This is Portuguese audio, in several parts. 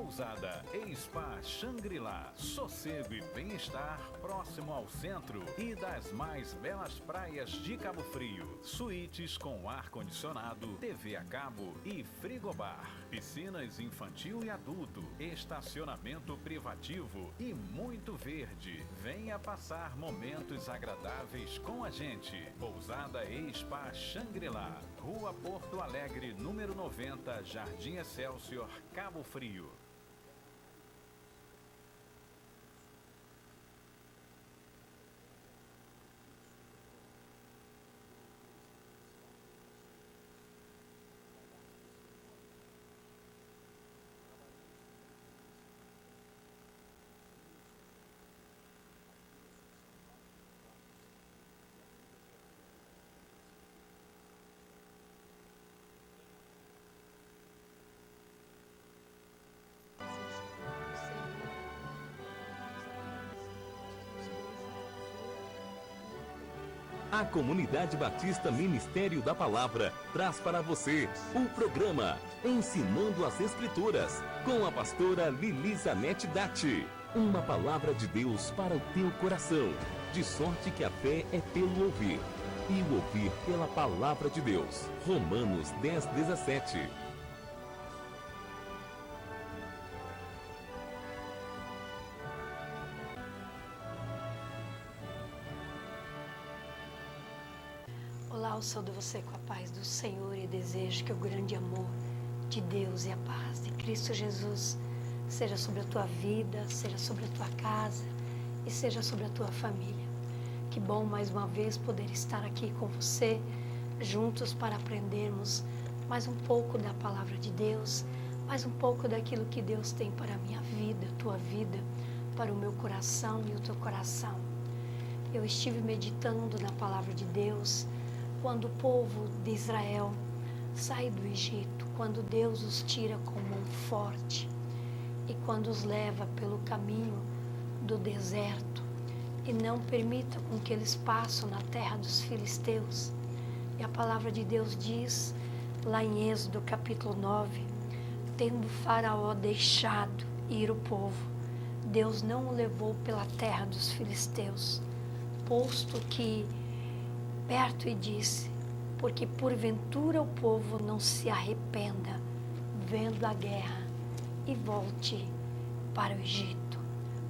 Pousada e Spa Shangri-La. Sossego e bem-estar próximo ao centro e das mais belas praias de Cabo Frio. Suítes com ar-condicionado, TV a cabo e frigobar. Piscinas infantil e adulto, estacionamento privativo e muito verde. Venha passar momentos agradáveis com a gente. Pousada e Spa Shangri-La, Rua Porto Alegre, número 90, Jardim Excelsior, Cabo Frio. A Comunidade Batista Ministério da Palavra traz para você o programa Ensinando as Escrituras, com a pastora Lilizanete Datti. Uma palavra de Deus para o teu coração, de sorte que a fé é pelo ouvir, e o ouvir pela palavra de Deus. Romanos 10:17. Olá, eu saúdo você com a paz do Senhor e desejo que o grande amor de Deus e a paz de Cristo Jesus seja sobre a tua vida, seja sobre a tua casa e seja sobre a tua família. Que bom mais uma vez poder estar aqui com você, juntos para aprendermos mais um pouco da palavra de Deus, mais um pouco daquilo que Deus tem para a minha vida, a tua vida, para o meu coração e o teu coração. Eu estive meditando na palavra de Deus quando o povo de Israel sai do Egito, quando Deus os tira com mão forte e quando os leva pelo caminho do deserto e não permita com que eles passem na terra dos filisteus. E a palavra de Deus diz, lá em Êxodo capítulo 9, tendo Faraó deixado ir o povo, Deus não o levou pela terra dos filisteus, posto que perto, e disse, porque porventura o povo não se arrependa vendo a guerra e volte para o Egito.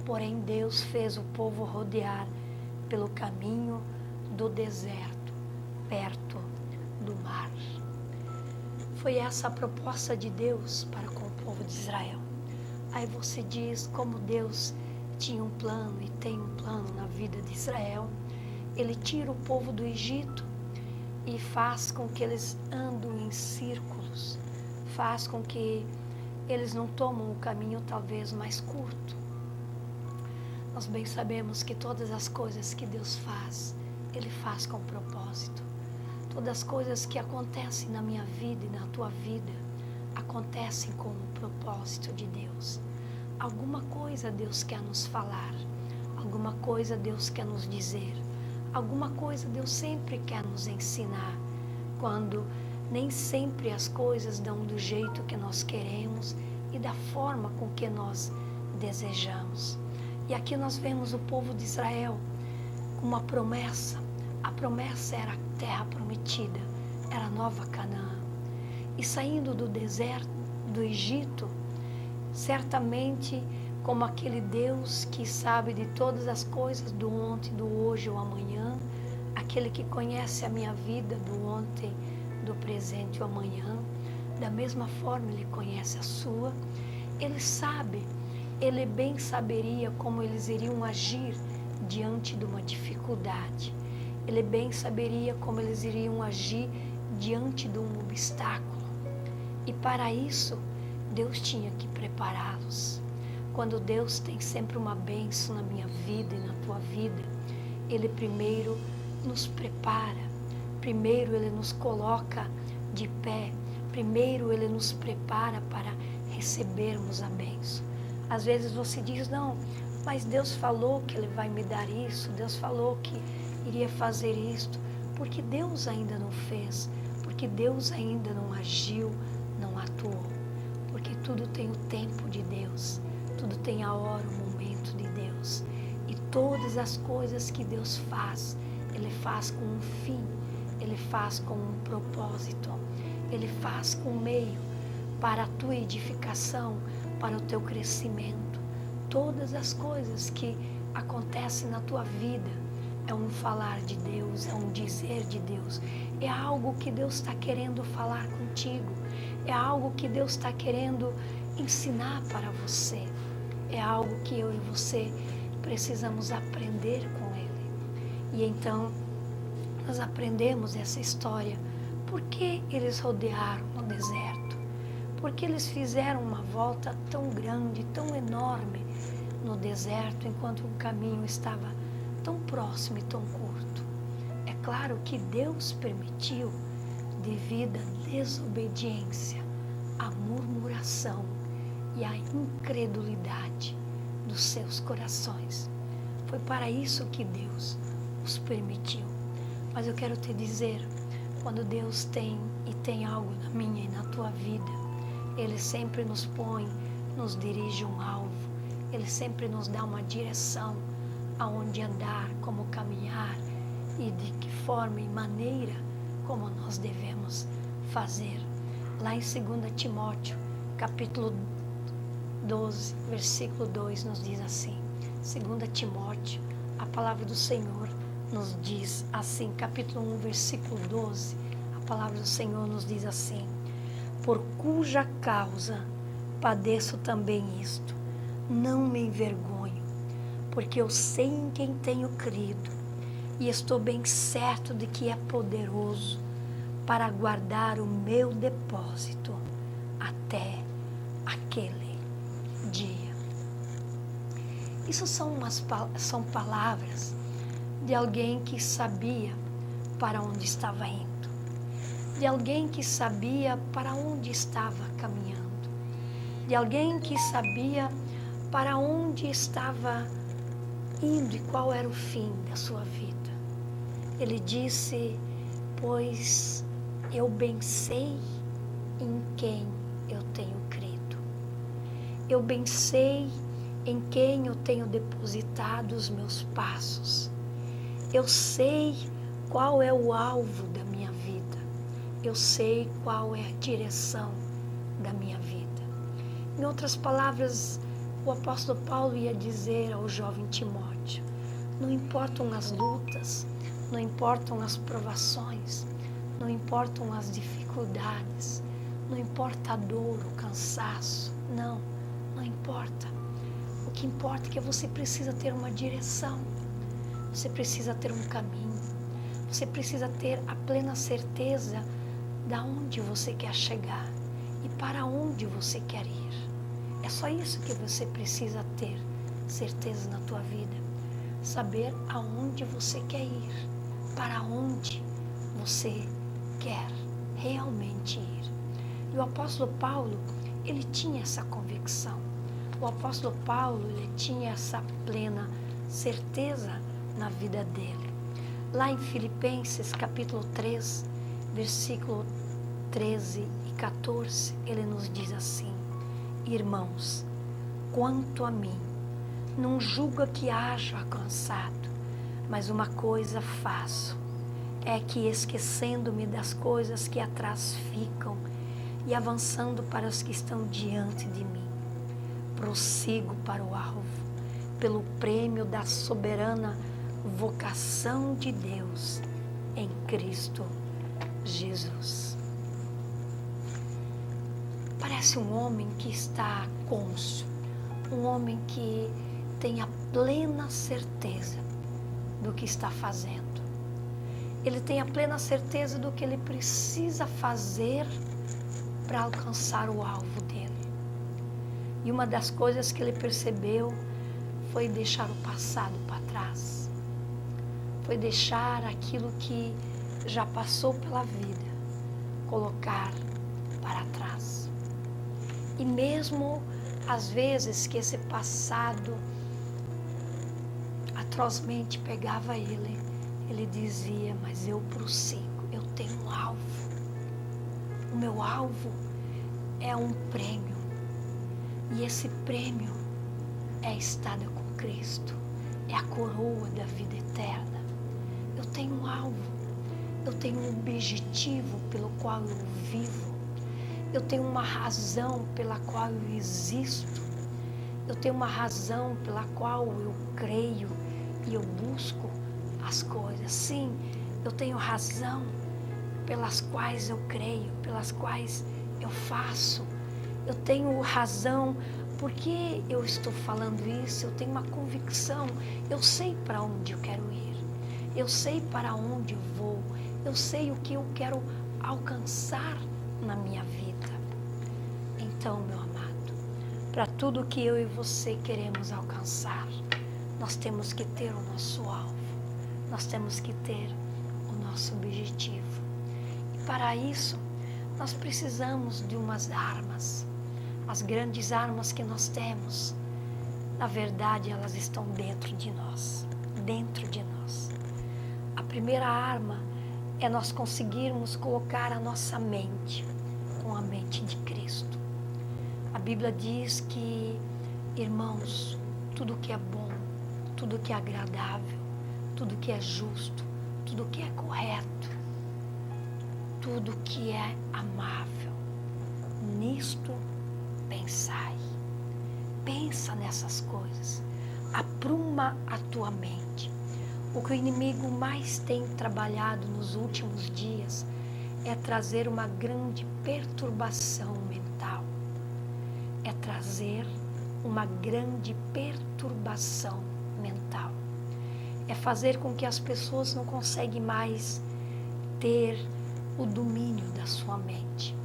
Porém Deus fez o povo rodear pelo caminho do deserto, perto do mar. Foi essa a proposta de Deus para com o povo de Israel. Aí você diz como Deus tinha um plano e tem um plano na vida de Israel. Ele tira o povo do Egito e faz com que eles andem em círculos, faz com que eles não tomem o caminho talvez mais curto. Nós bem sabemos que todas as coisas que Deus faz, Ele faz com propósito. Todas as coisas que acontecem na minha vida e na tua vida, acontecem com o propósito de Deus. Alguma coisa Deus quer nos falar, alguma coisa Deus quer nos dizer. Alguma coisa Deus sempre quer nos ensinar, quando nem sempre as coisas dão do jeito que nós queremos e da forma com que nós desejamos. E aqui nós vemos o povo de Israel com uma promessa. A promessa era a terra prometida, era a nova Canaã. E saindo do deserto, do Egito, certamente como aquele Deus que sabe de todas as coisas do ontem, do hoje ou amanhã, aquele que conhece a minha vida do ontem, do presente ou amanhã, da mesma forma Ele conhece a sua. Ele sabe, Ele bem saberia como eles iriam agir diante de uma dificuldade. Ele bem saberia como eles iriam agir diante de um obstáculo. E para isso, Deus tinha que prepará-los. Quando Deus tem sempre uma bênção na minha vida e na tua vida, Ele primeiro nos prepara, primeiro Ele nos coloca de pé, primeiro Ele nos prepara para recebermos a bênção. Às vezes você diz, não, mas Deus falou que Ele vai me dar isso, Deus falou que iria fazer isto, porque Deus ainda não fez, porque Deus ainda não agiu, não atuou. Porque tudo tem o tempo de Deus, tudo tem a hora, o momento de Deus. E todas as coisas que Deus faz, Ele faz com um fim, Ele faz com um propósito, Ele faz com um meio para a tua edificação, para o teu crescimento. Todas as coisas que acontecem na tua vida é um falar de Deus, é um dizer de Deus, é algo que Deus está querendo falar contigo, é algo que Deus está querendo ensinar para você, é algo que eu e você precisamos aprender com Ele. E então nós aprendemos essa história. Por que eles rodearam o deserto? Por que eles fizeram uma volta tão grande, tão enorme no deserto, enquanto o caminho estava tão próximo e tão curto? É claro que Deus permitiu, devido à desobediência, à murmuração e à incredulidade dos seus corações. Foi para isso que Deus os permitiu. Mas eu quero te dizer, quando Deus tem algo na minha e na tua vida, Ele sempre nos põe, nos dirige um alvo, Ele sempre nos dá uma direção aonde andar, como caminhar e de que forma e maneira como nós devemos fazer. Lá em 2 Timóteo, capítulo 12, versículo 2, nos diz assim, 2 Timóteo, a palavra do Senhor nos diz assim, capítulo 1, versículo 12, a palavra do Senhor nos diz assim: por cuja causa padeço também isto, não me envergonho, porque eu sei em quem tenho crido, e estou bem certo de que é poderoso para guardar o meu depósito até aquele dia. Isso são palavras de alguém que sabia para onde estava indo, de alguém que sabia para onde estava caminhando, de alguém que sabia para onde estava indo e qual era o fim da sua vida. Ele disse: pois eu bem sei em quem eu tenho crido, eu bem sei em quem eu tenho depositado os meus passos. Eu sei qual é o alvo da minha vida. Eu sei qual é a direção da minha vida. Em outras palavras, o apóstolo Paulo ia dizer ao jovem Timóteo: não importam as lutas, não importam as provações, não importam as dificuldades, não importa a dor, o cansaço, não importa. O que importa é que você precisa ter uma direção. Você precisa ter um caminho, você precisa ter a plena certeza de onde você quer chegar e para onde você quer ir. É só isso que você precisa ter certeza na tua vida, saber aonde você quer ir, para onde você quer realmente ir. E o apóstolo Paulo, ele tinha essa convicção. O apóstolo Paulo, ele tinha essa plena certeza na vida dele. Lá em Filipenses capítulo 3, versículo 13 e 14, ele nos diz assim: irmãos, quanto a mim, não julgo que haja alcançado, mas uma coisa faço, é que esquecendo-me das coisas que atrás ficam e avançando para os que estão diante de mim, prossigo para o alvo, pelo prêmio da soberana vocação de Deus em Cristo Jesus. Parece um homem que está cônscio, um homem que tem a plena certeza do que está fazendo. Ele tem a plena certeza do que ele precisa fazer para alcançar o alvo dele. E uma das coisas que ele percebeu foi deixar o passado para trás. Foi deixar aquilo que já passou pela vida, colocar para trás. E mesmo às vezes que esse passado atrozmente pegava ele, ele dizia: mas eu prossigo, eu tenho um alvo. O meu alvo é um prêmio, E esse prêmio é a estada com Cristo, é a coroa da vida eterna. Eu tenho um alvo, eu tenho um objetivo pelo qual eu vivo, eu tenho uma razão pela qual eu existo, eu tenho uma razão pela qual eu creio e eu busco as coisas. Sim, eu tenho razão pelas quais eu creio, pelas quais eu faço. Eu tenho razão porque eu estou falando isso, eu tenho uma convicção, eu sei para onde eu quero ir, eu sei para onde eu vou, eu sei o que eu quero alcançar na minha vida. Então, meu amado, para tudo que eu e você queremos alcançar, nós temos que ter o nosso alvo, nós temos que ter o nosso objetivo. E para isso, nós precisamos de umas armas. As grandes armas que nós temos, na verdade, elas estão dentro de nós, dentro de nós. A primeira arma é nós conseguirmos colocar a nossa mente com a mente de Cristo. A Bíblia diz que, irmãos, tudo que é bom, tudo que é agradável, tudo que é justo, tudo que é correto, tudo que é amável, nisto pensai. Pensa nessas coisas, apruma a tua mente. O que o inimigo mais tem trabalhado nos últimos dias é trazer uma grande perturbação mental. É trazer uma grande perturbação mental. É fazer com que as pessoas não conseguem mais ter o domínio da sua mente.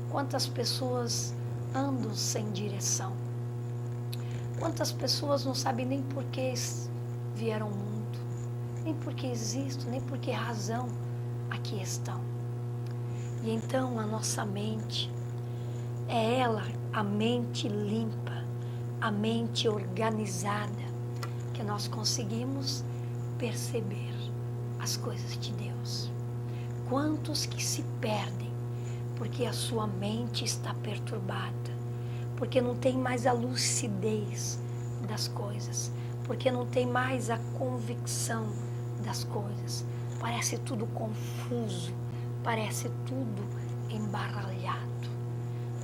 Quantas pessoas andam sem direção? Quantas pessoas não sabem nem por que vieram ao mundo, nem por que existem, nem por que razão aqui estão. E então a nossa mente, é ela, a mente limpa, a mente organizada, que nós conseguimos perceber as coisas de Deus. Quantos que se perdem porque a sua mente está perturbada, porque não tem mais a lucidez das coisas, porque não tem mais a convicção das coisas. Parece tudo confuso, parece tudo embaralhado.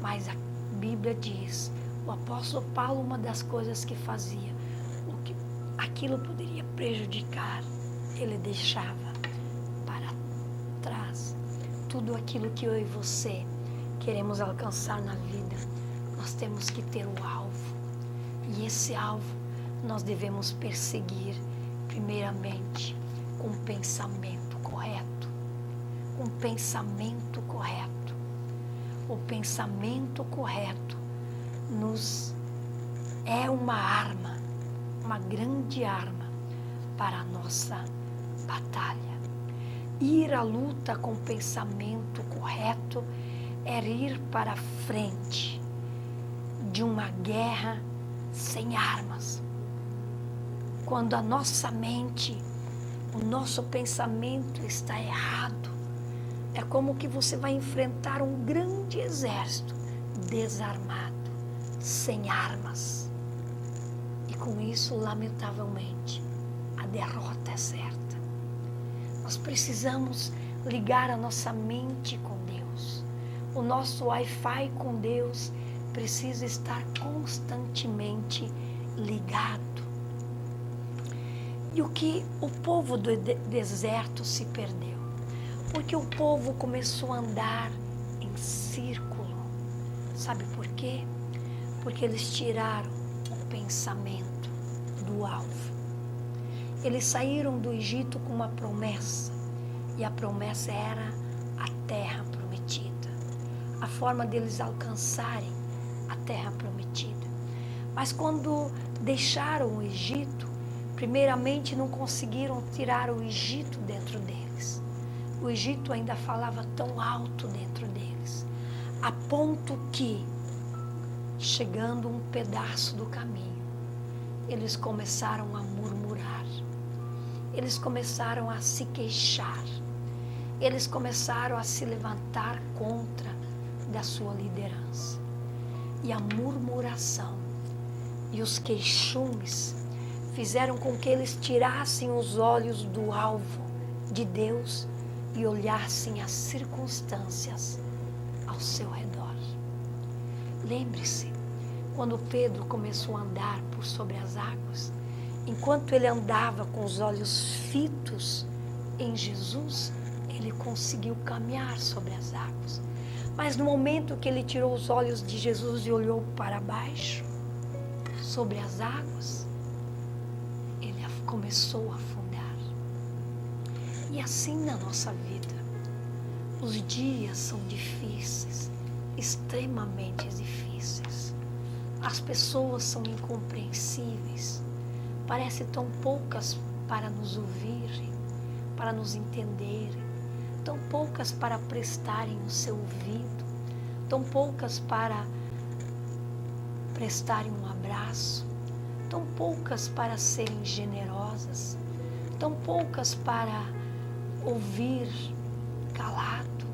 Mas a Bíblia diz, o apóstolo Paulo, uma das coisas que fazia, o que aquilo poderia prejudicar, ele deixava para trás. Tudo aquilo que eu e você queremos alcançar na vida, nós temos que ter o alvo. E esse alvo nós devemos perseguir, primeiramente, com um pensamento correto. Um pensamento correto. O pensamento correto é uma arma, uma grande arma para a nossa batalha. Ir à luta com o pensamento correto é ir para a frente de uma guerra sem armas. Quando a nossa mente, o nosso pensamento está errado, é como que você vai enfrentar um grande exército desarmado, sem armas. E com isso, lamentavelmente, a derrota é certa. Nós precisamos ligar a nossa mente com Deus. O nosso Wi-Fi com Deus precisa estar constantemente ligado. E o que o povo do deserto se perdeu? Porque o povo começou a andar em círculo. Sabe por quê? Porque eles tiraram o pensamento do alvo. Eles saíram do Egito com uma promessa. E a promessa era a terra prometida. A forma deles alcançarem a terra prometida. Mas quando deixaram o Egito, primeiramente não conseguiram tirar o Egito dentro deles. O Egito ainda falava tão alto dentro deles, a ponto que, chegando um pedaço do caminho, eles começaram a murmurar, eles começaram a se queixar, eles começaram a se levantar contra da sua liderança. e a murmuração e os queixumes fizeram com que eles tirassem os olhos do alvo de Deus e olhassem as circunstâncias ao seu redor. Lembre-se, quando Pedro começou a andar por sobre as águas, enquanto ele andava com os olhos fitos em Jesus, ele conseguiu caminhar sobre as águas. Mas no momento que ele tirou os olhos de Jesus e olhou para baixo, sobre as águas, ele começou a afundar. E assim na nossa vida, os dias são difíceis, extremamente difíceis. As pessoas são incompreensíveis, parece tão poucas para nos ouvirem, para nos entenderem, tão poucas para prestarem o seu ouvido, tão poucas para prestarem um abraço, tão poucas para serem generosas, tão poucas para ouvir calado.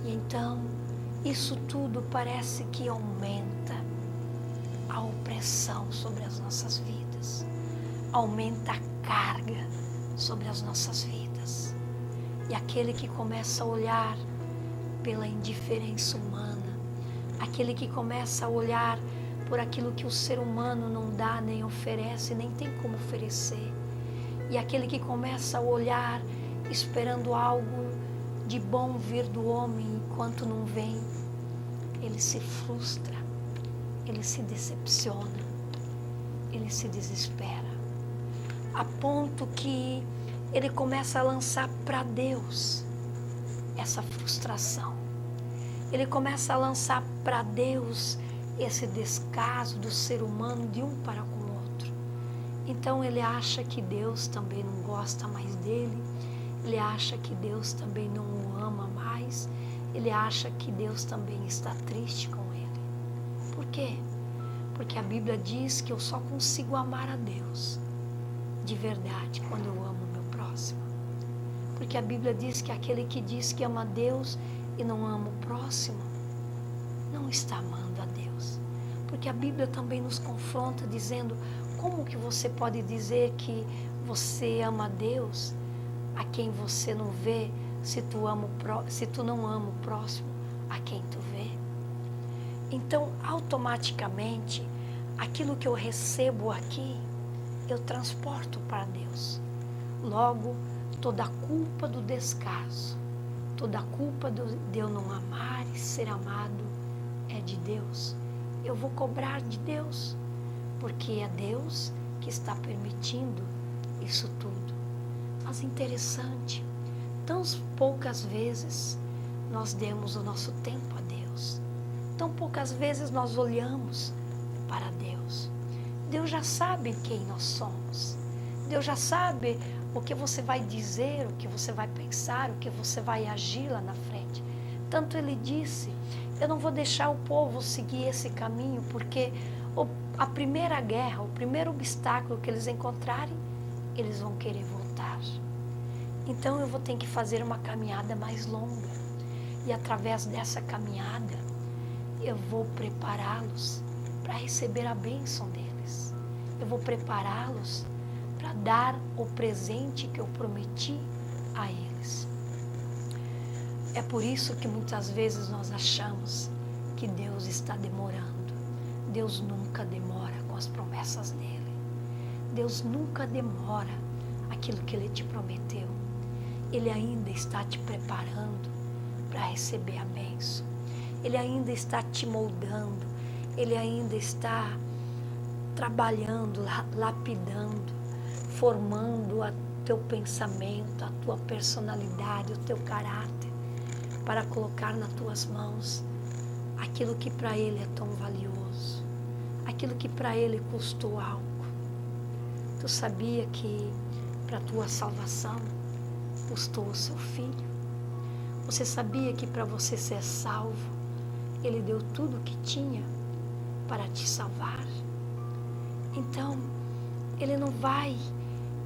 E então, isso tudo parece que aumenta a opressão sobre as nossas vidas, aumenta a carga sobre as nossas vidas. E aquele que começa a olhar pela indiferença humana, aquele que começa a olhar por aquilo que o ser humano não dá, nem oferece, nem tem como oferecer, e aquele que começa a olhar esperando algo de bom vir do homem enquanto não vem, ele se frustra, ele se decepciona, ele se desespera, a ponto que ele começa a lançar para Deus essa frustração. Ele começa a lançar para Deus esse descaso do ser humano de um para com o outro. Então ele acha que Deus também não gosta mais dele, ele acha que Deus também não o ama mais, ele acha que Deus também está triste com ele. Por quê? Porque a Bíblia diz que eu só consigo amar a Deus de verdade quando eu amo o meu próximo. Porque a Bíblia diz que aquele que diz que ama a Deus e não ama o próximo, não está amando a Deus. Porque a Bíblia também nos confronta dizendo, como que você pode dizer que você ama a Deus a quem você não vê, se tu não ama o próximo a quem tu vê? Então, automaticamente, aquilo que eu recebo aqui, eu transporto para Deus. Logo, toda a culpa do descaso, toda a culpa de eu não amar e ser amado é de Deus. Eu vou cobrar de Deus, porque é Deus que está permitindo isso tudo. Mas interessante, tão poucas vezes nós demos o nosso tempo a Deus. Tão poucas vezes nós olhamos para Deus. Deus já sabe quem nós somos. Deus já sabe o que você vai dizer, o que você vai pensar, o que você vai agir lá na frente. Tanto ele disse, eu não vou deixar o povo seguir esse caminho, porque a primeira guerra, o primeiro obstáculo que eles encontrarem, eles vão querer voltar. Então eu vou ter que fazer uma caminhada mais longa. E através dessa caminhada, eu vou prepará-los para receber a bênção deles. Eu vou prepará-los para dar o presente que eu prometi a eles. É por isso que muitas vezes nós achamos que Deus está demorando. Deus nunca demora com as promessas dele. Deus nunca demora aquilo que ele te prometeu. Ele ainda está te preparando para receber a bênção. Ele ainda está te moldando. Ele ainda está trabalhando, lapidando, formando o teu pensamento, a tua personalidade, o teu caráter, para colocar nas tuas mãos aquilo que para ele é tão valioso, aquilo que para ele custou algo. Tu sabia que para a tua salvação custou o seu filho? Você sabia que para você ser salvo, ele deu tudo o que tinha para te salvar? Então, ele não vai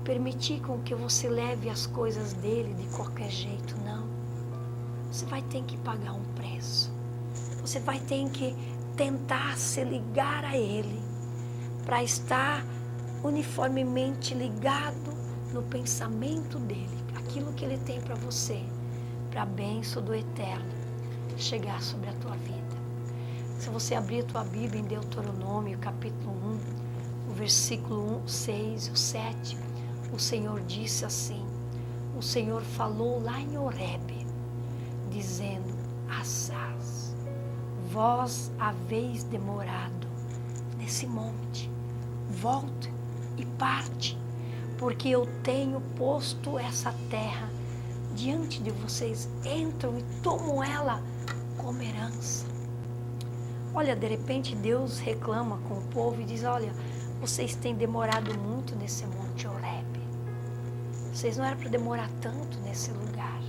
permitir com que você leve as coisas dele de qualquer jeito, não. Você vai ter que pagar um preço. você vai ter que tentar se ligar a Ele, para estar uniformemente ligado no pensamento dEle, aquilo que Ele tem para você, para a bênção do Eterno chegar sobre a tua vida. Se você abrir a tua Bíblia em Deuteronômio, capítulo 1, o versículo 1, 6 e o 7, o Senhor disse assim, o Senhor falou lá em Horebe, dizendo, Assaz, vós haveis demorado nesse monte, volte e parte, porque eu tenho posto essa terra diante de vocês, entram e tomam ela como herança. Olha, de repente Deus reclama com o povo e diz, olha, vocês têm demorado muito nesse monte Horebe. Vocês não eram para demorar tanto nesse lugar.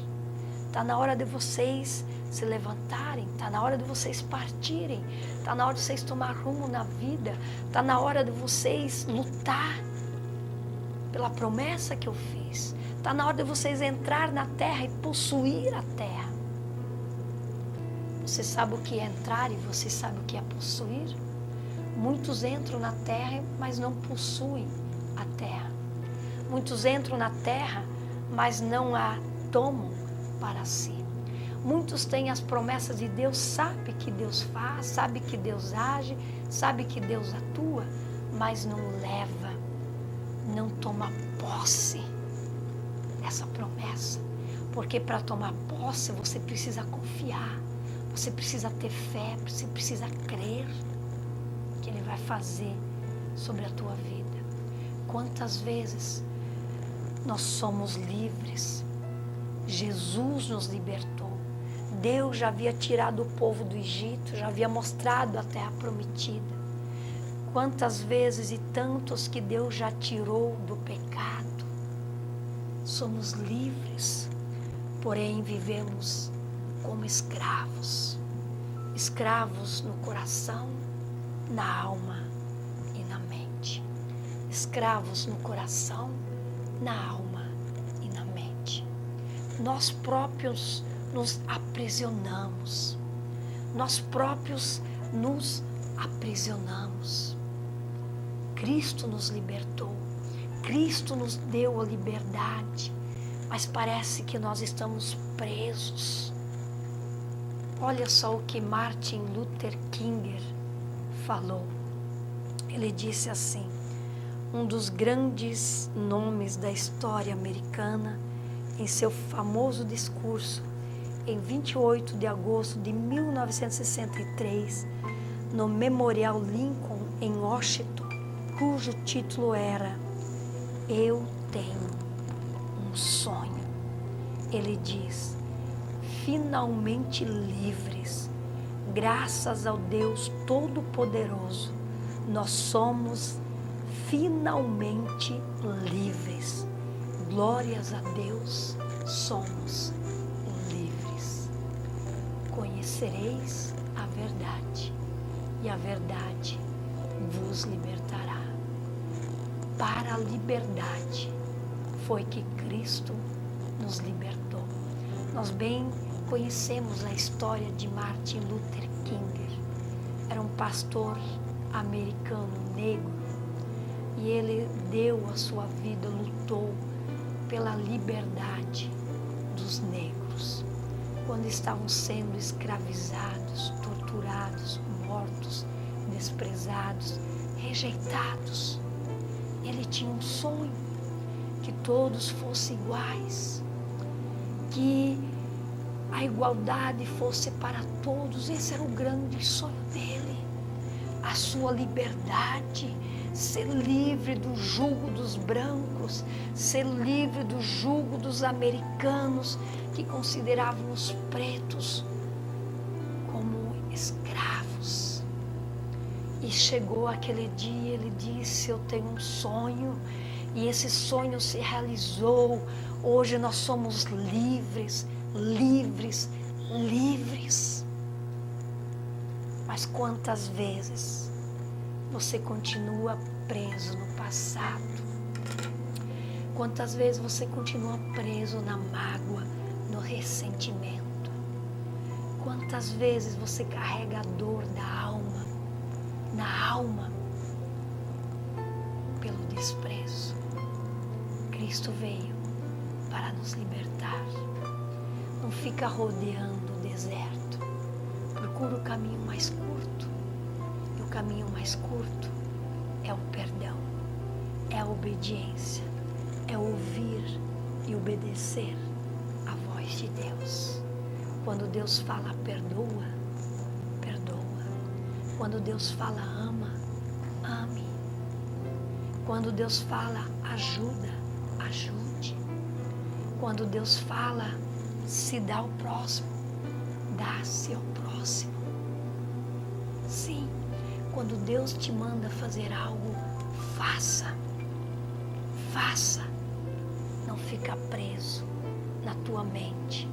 Está na hora de vocês se levantarem, está na hora de vocês partirem, está na hora de vocês tomar rumo na vida, está na hora de vocês lutar pela promessa que eu fiz, está na hora de vocês entrar na terra e possuir a terra. Você sabe o que é entrar e você sabe o que é possuir? Muitos entram na terra, mas não possuem a terra. Muitos entram na terra, mas não a tomam para si. Muitos têm as promessas de Deus, sabe que Deus faz, sabe que Deus age, sabe que Deus atua, mas não leva, não toma posse dessa promessa. Porque para tomar posse você precisa confiar, você precisa ter fé, você precisa crer que Ele vai fazer sobre a tua vida. Quantas vezes nós somos livres, Jesus nos libertou, Deus já havia tirado o povo do Egito, já havia mostrado a terra prometida. Quantas vezes e tantos que Deus já tirou do pecado. Somos livres, porém vivemos como escravos. Escravos no coração, na alma e na mente. Escravos no coração, na alma e na mente. Nós próprios nos aprisionamos. Nós próprios nos aprisionamos. Cristo nos libertou. Cristo nos deu a liberdade. Mas parece que nós estamos presos. Olha só o que Martin Luther King falou. Ele disse assim, um dos grandes nomes da história americana, em seu famoso discurso, em 28 de agosto de 1963, no Memorial Lincoln, em Washington, cujo título era Eu Tenho um Sonho. Ele diz, finalmente livres, graças ao Deus Todo-Poderoso, nós somos finalmente livres. Glórias a Deus, somos livres. Conhecereis a verdade, e a verdade vos libertará. Para a liberdade foi que Cristo nos libertou. Nós bem conhecemos a história de Martin Luther King. Era um pastor americano negro e ele deu a sua vida, lutou pela liberdade dos negros. Quando estavam sendo escravizados, torturados, mortos, desprezados, rejeitados, ele tinha um sonho, que todos fossem iguais, que a igualdade fosse para todos. Esse era o grande sonho dele, a sua liberdade, ser livre do jugo dos brancos, ser livre do jugo dos americanos que consideravam os pretos como escravos. E chegou aquele dia, ele disse, eu tenho um sonho, e esse sonho se realizou. Hoje nós somos livres, livres, livres. Mas quantas vezes você continua preso no passado? Quantas vezes você continua preso na mágoa, no ressentimento? Quantas vezes você carrega a dor da alma, na alma, pelo desprezo. Cristo veio para nos libertar. Não fica rodeando o deserto. Procura o caminho mais curto. E o caminho mais curto é o perdão, é a obediência, é ouvir e obedecer a voz de Deus. Quando Deus fala perdoa, perdoa. Quando Deus fala ama, ame. Quando Deus fala ajuda, ajude. Quando Deus fala se dá ao próximo, dá-se ao próximo. Sim, quando Deus te manda fazer algo, faça. Faça. Não fica preso na tua mente,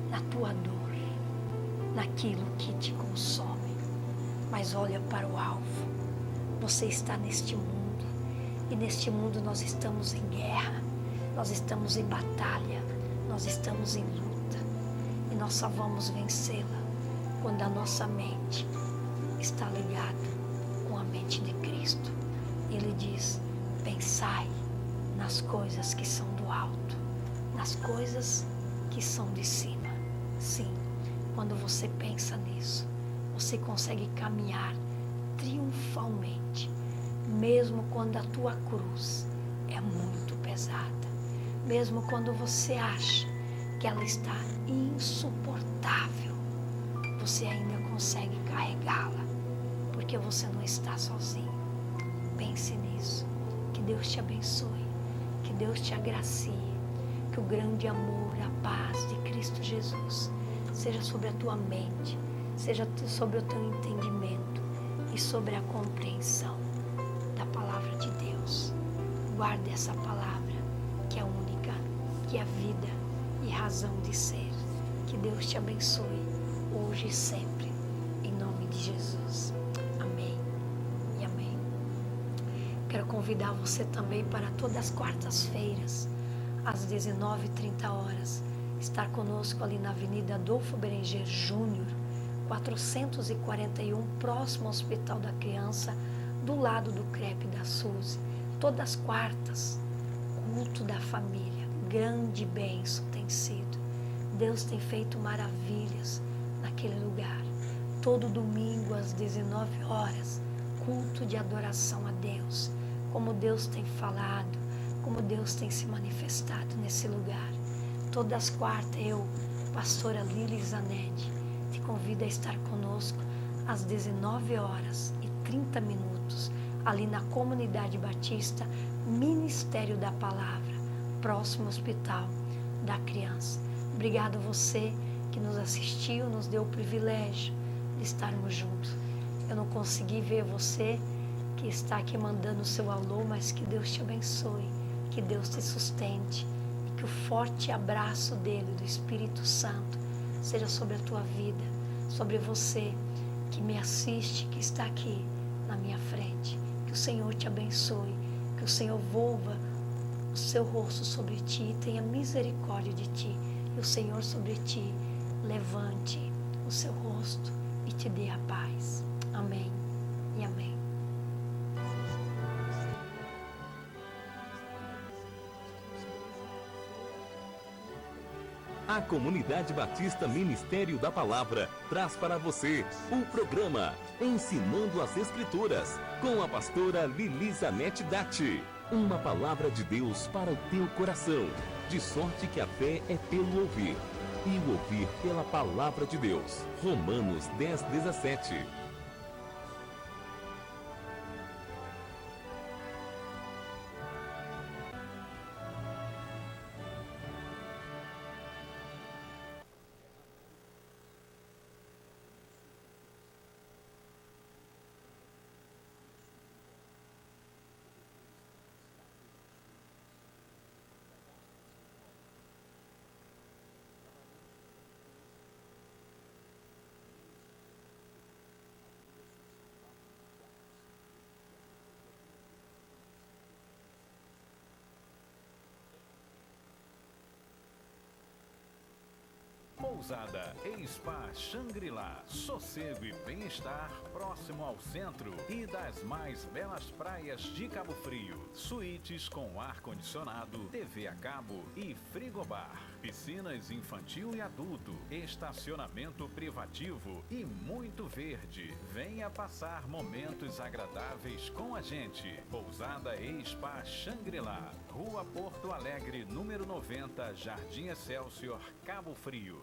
na tua dor, naquilo que te consome. Mas olha para o alvo. Você está neste mundo. E neste mundo nós estamos em guerra. Nós estamos em batalha. Nós estamos em luta. E nós só vamos vencê-la quando a nossa mente está ligada com a mente de Cristo. Ele diz: pensai nas coisas que são do alto, nas coisas que são de cima. Sim, quando você pensa nisso, você consegue caminhar triunfalmente, mesmo quando a tua cruz é muito pesada, mesmo quando você acha que ela está insuportável, você ainda consegue carregá-la, porque você não está sozinho. Pense nisso. Que Deus te abençoe, que Deus te agracie, que o grande amor, a paz de Cristo Jesus seja sobre a tua mente, seja sobre o teu entendimento e sobre a compreensão da palavra de Deus. Guarde essa palavra, que é única, que é vida e razão de ser. Que Deus te abençoe hoje e sempre, em nome de Jesus. Amém e amém. Quero convidar você também para todas as quartas-feiras, às 19h30, estar conosco ali na Avenida Adolfo Berenger Júnior, 441, próximo ao Hospital da Criança, do lado do CREP da Suzy. Todas as quartas, culto da família. Grande bênção tem sido. Deus tem feito maravilhas naquele lugar. Todo domingo às 19h, culto de adoração a Deus. Como Deus tem falado, como Deus tem se manifestado nesse lugar. Todas as quartas, eu, pastora Lili Zanetti, te convido a estar conosco às 19h30, ali na Comunidade Batista, Ministério da Palavra, próximo ao Hospital da Criança. Obrigado a você que nos assistiu, nos deu o privilégio de estarmos juntos. Eu não consegui ver você que está aqui mandando o seu alô, mas que Deus te abençoe, que Deus te sustente e que o forte abraço dele, do Espírito Santo, seja sobre a tua vida, sobre você que me assiste, que está aqui na minha frente. Que o Senhor te abençoe, que o Senhor volva o seu rosto sobre ti e tenha misericórdia de ti. E o Senhor sobre ti levante o seu rosto e te dê a paz. Amém e amém. A Comunidade Batista Ministério da Palavra traz para você o programa Ensinando as Escrituras, com a pastora Lili Zanetti Datti. Uma palavra de Deus para o teu coração, de sorte que a fé é pelo ouvir, e o ouvir pela palavra de Deus. Romanos 10:17. Pousada e Spa Shangri-La, sossego e bem-estar próximo ao centro e das mais belas praias de Cabo Frio. Suítes com ar-condicionado, TV a cabo e frigobar. Piscinas infantil e adulto, estacionamento privativo e muito verde. Venha passar momentos agradáveis com a gente. Pousada e Spa Shangri-La, Rua Porto Alegre, número 90, Jardim Excelsior, Cabo Frio.